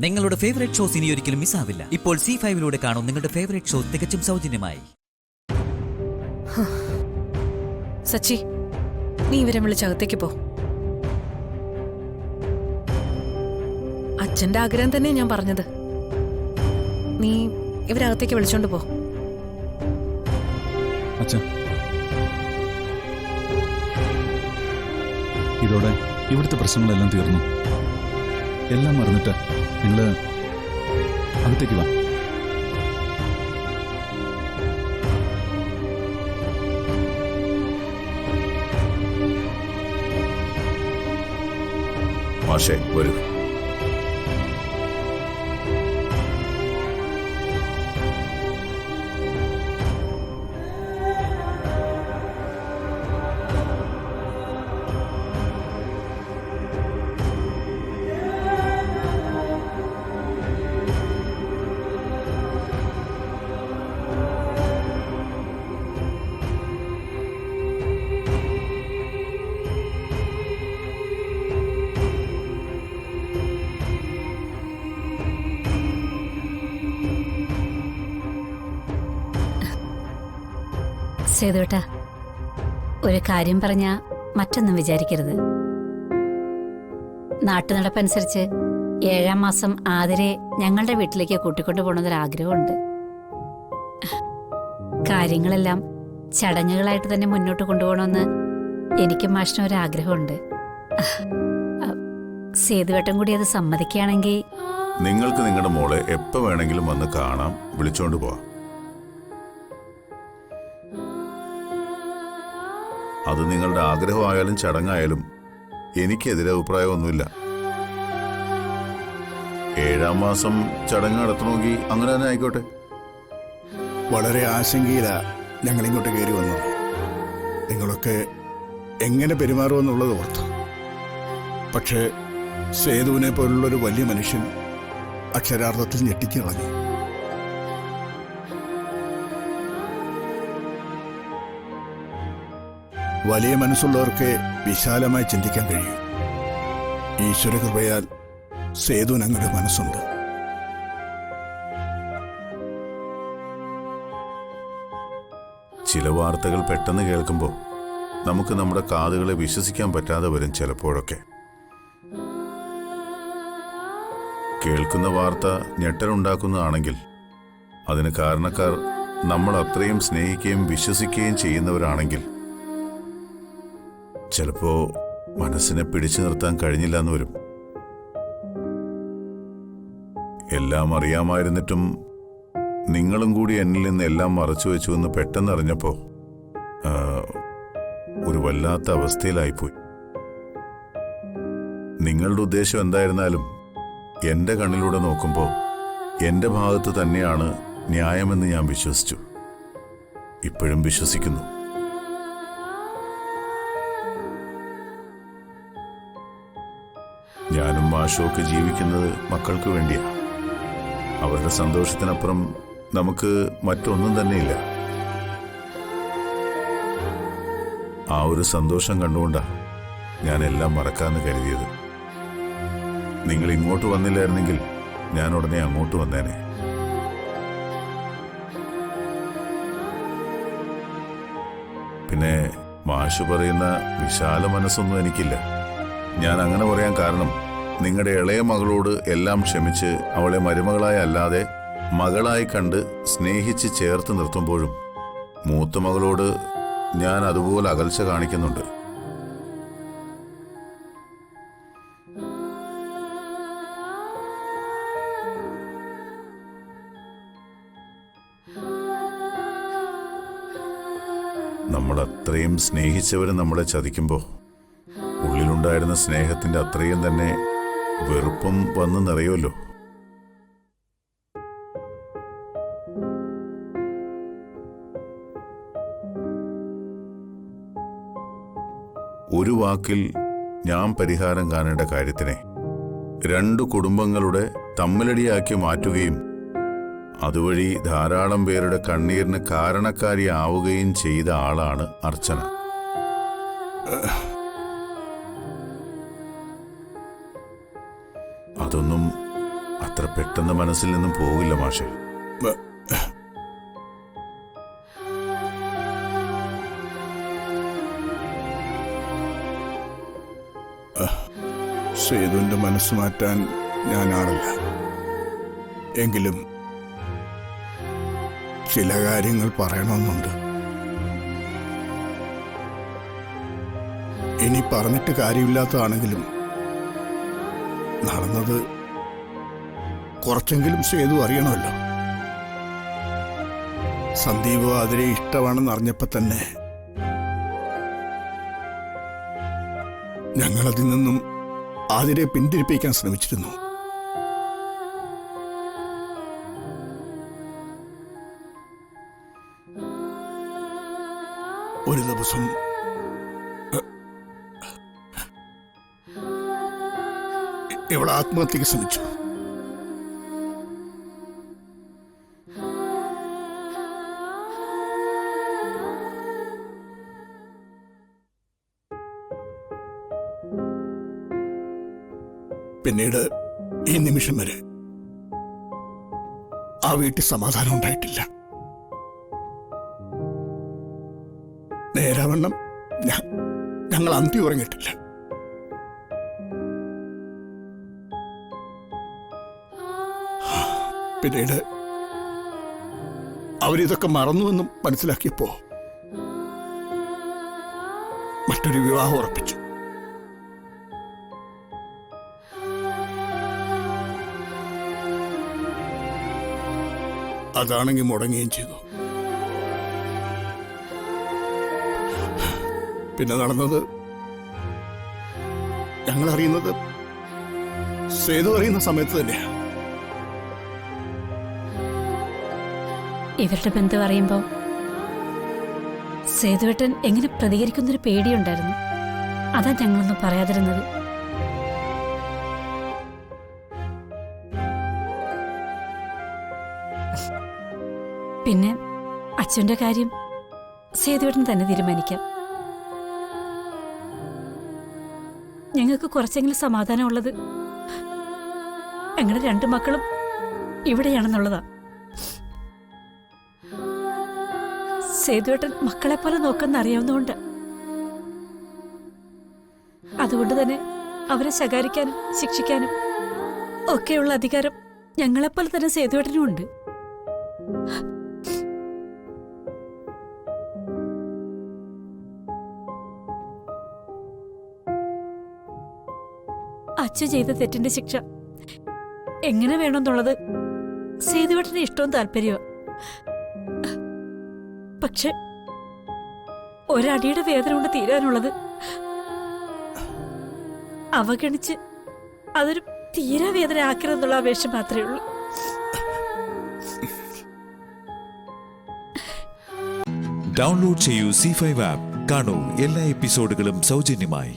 നിങ്ങളുടെ favourite shows ഇനി ഒരിക്കലും മിസ്സാവില്ല. ഇപ്പോൾ C5 കാണും നിങ്ങളുടെ ഫേവറേറ്റ് ഷോ തികച്ചും സൗജന്യമായി. സച്ചി, നീ ഇവരെ വിളിച്ചകത്തേക്ക് പോ. അച്ഛന്റെ ആഗ്രഹം തന്നെ ഞാൻ പറഞ്ഞത്. നീ ഇവരകത്തേക്ക് വിളിച്ചോണ്ട് പോ. അച്ഛൻ, ഇതോടെ ഇവിടുത്തെ പ്രശ്നങ്ങളെല്ലാം തീർന്നു. എല്ലാം മറന്നിട്ട് നിങ്ങൾ അകത്തേക്ക് വാ. മാഷേ, വരൂ. സേതുവേട്ടാ, ഒരു കാര്യം പറഞ്ഞാ മറ്റൊന്നും വിചാരിക്കരുത്. നാട്ടുനടപ്പനുസരിച്ച് 7-ാം മാസം ആതിരെ ഞങ്ങളുടെ വീട്ടിലേക്ക് കൂട്ടിക്കൊണ്ടു പോകണമെന്നൊരാഗ്രഹമുണ്ട്. കാര്യങ്ങളെല്ലാം ചടങ്ങുകളായിട്ട് തന്നെ മുന്നോട്ട് കൊണ്ടുപോകണമെന്ന് എനിക്കും മാഷിനും ഒരാഗ്രഹമുണ്ട്. സേതുവേട്ടൻ കൂടി അത് സമ്മതിക്കുകയാണെങ്കിൽ നിങ്ങൾക്ക് നിങ്ങളുടെ മോളെ എപ്പോ വേണമെങ്കിലും വന്ന് കാണാം, വിളിച്ചോണ്ട് പോവാം. അത് നിങ്ങളുടെ ആഗ്രഹമായാലും ചടങ്ങായാലും എനിക്കെതിരെ അഭിപ്രായമൊന്നുമില്ല. 7-ാം മാസം ചടങ്ങ് നടത്തണമെങ്കിൽ അങ്ങനെ തന്നെ ആയിക്കോട്ടെ. വളരെ ആശങ്കയിലാ ഞങ്ങളിങ്ങോട്ട് കയറി വന്നത്. നിങ്ങളൊക്കെ എങ്ങനെ പെരുമാറുമെന്നുള്ളത് ഓർത്തു. പക്ഷേ സേതുവിനെ പോലുള്ളൊരു വലിയ മനുഷ്യൻ അക്ഷരാർത്ഥത്തിൽ ഞെട്ടിച്ചു കളഞ്ഞു. വലിയ മനസ്സുള്ളവർക്ക് വിശാലമായി ചിന്തിക്കാൻ കഴിയും. ഈശ്വരകൃപയാൽ സേതുവിന് അങ്ങനെ മനസ്സുണ്ട്. ചില വാർത്തകൾ പെട്ടെന്ന് കേൾക്കുമ്പോൾ നമുക്ക് നമ്മുടെ കാതുകളെ വിശ്വസിക്കാൻ പറ്റാതെ വരും. ചിലപ്പോഴൊക്കെ കേൾക്കുന്ന വാർത്ത ഞെട്ടലുണ്ടാക്കുന്നതാണെങ്കിൽ അതിന് കാരണക്കാർ നമ്മൾ അത്രയും സ്നേഹിക്കുകയും വിശ്വസിക്കുകയും ചെയ്യുന്നവരാണെങ്കിൽ ചിലപ്പോ മനസ്സിനെ പിടിച്ചു നിർത്താൻ കഴിഞ്ഞില്ല എന്ന് വരും. എല്ലാം അറിയാമായിരുന്നിട്ടും നിങ്ങളും കൂടി എന്നിൽ നിന്ന് എല്ലാം മറച്ചു വെച്ചു എന്ന് പെട്ടെന്നറിഞ്ഞപ്പോ ഒരു വല്ലാത്ത അവസ്ഥയിലായിപ്പോയി. നിങ്ങളുടെ ഉദ്ദേശം എന്തായിരുന്നാലും എന്റെ കണ്ണിലൂടെ നോക്കുമ്പോൾ എന്റെ ഭാഗത്ത് തന്നെയാണ് ന്യായമെന്ന് ഞാൻ വിശ്വസിച്ചു. ഇപ്പോഴും വിശ്വസിക്കുന്നു. ഞാനും മാഷുമൊക്കെ ജീവിക്കുന്നത് മക്കൾക്ക് വേണ്ടിയാ. അവരുടെ സന്തോഷത്തിനപ്പുറം നമുക്ക് മറ്റൊന്നും തന്നെയില്ല. ആ ഒരു സന്തോഷം കണ്ടുകൊണ്ടാ ഞാൻ എല്ലാം മറക്കാന്ന് കരുതിയത്. നിങ്ങൾ ഇങ്ങോട്ട് വന്നില്ലായിരുന്നെങ്കിൽ ഞാൻ ഉടനെ അങ്ങോട്ട് വന്നേനെ. പിന്നെ മാഷ് പറയുന്ന വിശാല മനസ്സൊന്നും എനിക്കില്ല. ഞാൻ അങ്ങനെ പറയാൻ കാരണം നിങ്ങളുടെ ഇളയ മകളോട് എല്ലാം ക്ഷമിച്ച് അവളെ മരുമകളായി അല്ലാതെ മകളായി കണ്ട് സ്നേഹിച്ച് ചേർത്ത് നിർത്തുമ്പോഴും മൂത്ത മകളോട് ഞാൻ അതുപോലെ അകൽച്ച കാണിക്കുന്നുണ്ട്. നമ്മൾ അത്രയും സ്നേഹിച്ചവർ നമ്മളെ ചതിക്കുമ്പോൾ ഉള്ളിലുണ്ടായിരുന്ന സ്നേഹത്തിന്റെ അത്രയും തന്നെ വെറുപ്പും വന്നു നിറയുമല്ലോ. ഒരു വാക്കിൽ ഞാൻ പരിഹാരം കാണേണ്ട കാര്യത്തിനെ 2 കുടുംബങ്ങളുടെ തമ്മിലടിയാക്കി മാറ്റുകയും അതുവഴി ധാരാളം പേരുടെ കണ്ണീരിന് കാരണക്കാരിയാവുകയും ചെയ്ത ആളാണ് അർച്ചന. അതൊന്നും അത്ര പെട്ടെന്ന് മനസ്സിൽ നിന്നും പോകില്ല മാഷെ. ബ- സേതുവിന്റെ മനസ്സ് മാറ്റാൻ ഞാനാണല്ല. എങ്കിലും ചില കാര്യങ്ങൾ പറയണമെന്നുണ്ട്. ഇനി പറഞ്ഞിട്ട് കാര്യമില്ലാത്തതാണെങ്കിലും നടന്നത് കുറച്ചെങ്കിലും സേതു അറിയണമല്ലോ. സന്ദീപ് അതിരെ ഇഷ്ടമാണെന്ന് അറിഞ്ഞപ്പോ തന്നെ ഞങ്ങളതിൽ നിന്നും അതിരെ പിന്തിരിപ്പിക്കാൻ ശ്രമിച്ചിരുന്നു. ഒരു ദിവസം ഇവൾ ആത്മഹത്യക്ക് ശ്രമിച്ചു. പിന്നീട് ഈ നിമിഷം വരെ ആ വീട്ടിൽ സമാധാനം ഉണ്ടായിട്ടില്ല. നേരാവണ്ണം ഞങ്ങൾ അന്തി ഉറങ്ങിയിട്ടില്ല. പിന്നീട് അവരിതൊക്കെ മറന്നുവെന്നും മനസ്സിലാക്കിയപ്പോ മറ്റൊരു വിവാഹം ഉറപ്പിച്ചു. അതാണെങ്കിൽ മുടങ്ങുകയും ചെയ്തു. പിന്നെ നടന്നത് ഞങ്ങൾ അറിയുന്നത് സേതു അറിയുന്ന സമയത്ത് തന്നെയാണ്. ഇവരുടെ ബന്ധം അറിയുമ്പോൾ സേതുവേട്ടൻ എങ്ങനെ പ്രതികരിക്കുന്നൊരു പേടിയുണ്ടായിരുന്നു. അതാ ഞങ്ങളൊന്നും പറയാതിരുന്നത്. പിന്നെ അച്ഛൻ്റെ കാര്യം സേതുവേട്ടൻ തന്നെ തീരുമാനിക്കാം. ഞങ്ങൾക്ക് കുറച്ചെങ്കിലും സമാധാനമുള്ളത് ഞങ്ങളുടെ 2 മക്കളും ഇവിടെയാണെന്നുള്ളതാ. സേതുവേട്ടൻ മക്കളെ പോലെ നോക്കുന്ന അറിയാവുന്നതുകൊണ്ട്, അതുകൊണ്ട് തന്നെ അവരെ ശകാരിക്കാനും ശിക്ഷിക്കാനും ഒക്കെയുള്ള അധികാരം ഞങ്ങളെപ്പോലെ തന്നെ സേതുവേട്ടനും ഉണ്ട്. അച്ഛൻ ചെയ്ത തെറ്റിന്റെ ശിക്ഷ എങ്ങനെ വേണമെന്നുള്ളത് സേതുവേട്ടന്റെ ഇഷ്ടവും താല്പര്യവും. പക്ഷെ ഒരടിയുടെ വേദന കൊണ്ട് തീരാനുള്ളത് അവഗണിച്ച് അതൊരു തീരാ വേദന ആക്കരുതെന്നുള്ള അപേക്ഷ മാത്രമേ ഉള്ളൂ. ഡൗൺലോഡ് ചെയ്യൂ C5 ആപ്പ്. കാണൂ എല്ലാ എപ്പിസോഡുകളും സൗജന്യമായി.